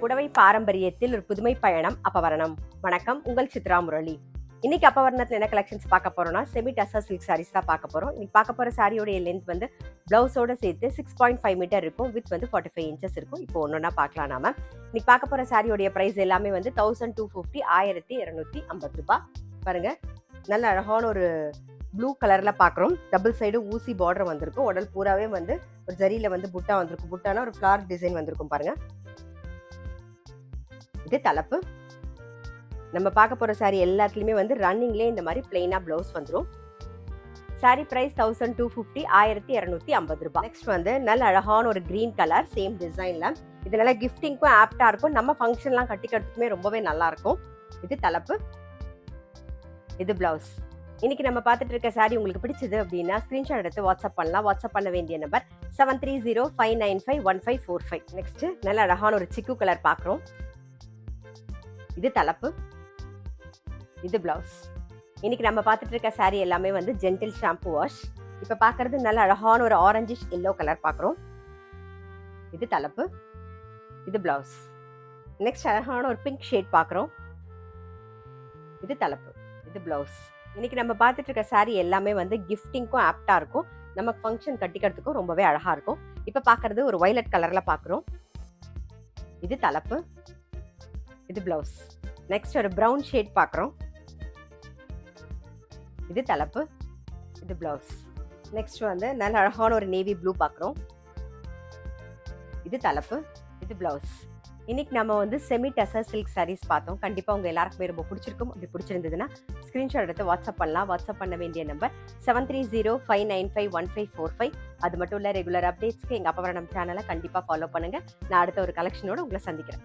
புடவை பாரம்பரியத்தில் ஒரு புதுமை பயணம் அப்பவரணம். வணக்கம், உங்கள் சித்ரா முரளி. இன்னைக்கு அப்பவரணத்தில் என்ன கலெக்ஷன்ஸ் பார்க்க போறோம்னா செமி டசர் சில்க் சாரீஸ் தான் பார்க்க போறோம். இன்னைக்கு பார்க்க போற சாரியோடைய லென்த் வந்து பிளவுஸோட சேர்த்து 6.5 மீட்டர் இருக்கும். வித் வந்து 45 இன்ச்சஸ் இருக்கும். இப்போ ஒன்னொன்னா பார்க்கலாம். நாம இன்னைக்கு பார்க்க போற சாரியோடைய பிரைஸ் எல்லாமே வந்து 1250, 1250 ரூபாய். பாருங்க, நல்ல அழகான ஒரு ப்ளூ கலர்ல பாக்குறோம். டபுள் சைடு ஊசி பார்டர் வந்திருக்கும். உடல் பூராவே வந்து ஒரு ஜரியில வந்து புட்டா வந்திருக்கும். புட்டானா ஒரு ஃபிளார் டிசைன் வந்திருக்கும். பாருங்க, இது தலைப்பு. நம்ம பார்க்க போற சாரி எல்லாத்துலயுமே வந்து ரன்னிங்லேயே இந்த மாதிரி பிளெயினா பிளவுஸ் வந்துடும். சாரி பிரைஸ் 1250, 1250 ரூபாய். நெக்ஸ்ட் வந்து நல்ல அழகான ஒரு கிரீன் கலர், சேம் டிசைன்ல. இது நல்லா கிஃப்டிங்க்கும் ஆப்டா இருக்கும். நம்ம ஃபங்க்ஷன்லாம் கட்டிக்கிறதுக்குமே ரொம்பவே நல்லா இருக்கும். இது தலைப்பு, இது பிளவுஸ். இன்னைக்கு நம்ம பார்த்துட்டு இருக்க சாரி உங்களுக்கு பிடிச்சது அப்படின்னா ஸ்கிரீன்ஷாட் எடுத்து வாட்ஸ்அப் பண்ணலாம். வாட்ஸ்அப் பண்ண வேண்டிய நம்பர் 7305951545. நெக்ஸ்ட் நல்ல அழகான ஒரு சிக்கு கலர் பார்க்குறோம். இது தலைப்பு, இது பிளவுஸ். இன்னைக்கு நம்ம பார்த்துட்டு இருக்க சாரி எல்லாமே வந்து ஜென்டில் ஷாம்பு வாஷ். இப்போ பார்க்கறது நல்ல அழகான ஒரு ஆரஞ்சிஷ் எல்லோ கலர் பார்க்குறோம். இது தலைப்பு, இது பிளவுஸ். நெக்ஸ்ட் அழகான ஒரு பிங்க் ஷேட் பார்க்குறோம். இது தலைப்பு, இது பிளவுஸ். இன்னைக்கு நம்ம பார்த்துட்டு இருக்க சாரி எல்லாமே வந்து கிஃப்டிங்க்கும் ஆப்டா இருக்கும். நம்ம ஃபங்க்ஷன் கட்டிக்கிறதுக்கும் ரொம்பவே அழகா இருக்கும். இப்போ பார்க்கறது ஒரு வயலட் கலர்ல பார்க்குறோம். இது தலைப்பு, இது பிளவுஸ். நெக்ஸ்ட் ஒரு பிரவுன் ஷேட் பார்க்குறோம். இது தலைப்பு, இது பிளவுஸ். நெக்ஸ்ட் வந்து நல்ல அழகான ஒரு நேவி ப்ளூ பார்க்குறோம். இது தலைப்பு, இது பிளவுஸ். இன்னைக்கு நம்ம வந்து செமி டசர் சில்க் சாரீஸ் பார்த்தோம். கண்டிப்பாக உங்கள் எல்லாருக்குமே ரொம்ப பிடிச்சிருக்கும். அப்படி பிடிச்சிருந்ததுன்னா ஸ்க்ரீன்ஷாட் எடுத்து வாட்ஸ்அப் பண்ணலாம். வாட்ஸ்அப் பண்ண வேண்டிய நம்பர் 7305951545. அது மட்டும் இல்லை, ரெகுலர் அப்டேட்ஸ்க்கு எங்கள் அப்பவரணம் சேனலை கண்டிப்பாக ஃபாலோ பண்ணுங்கள். நான் அடுத்த ஒரு கலெக்ஷனோட உங்களை சந்திக்கிறேன்.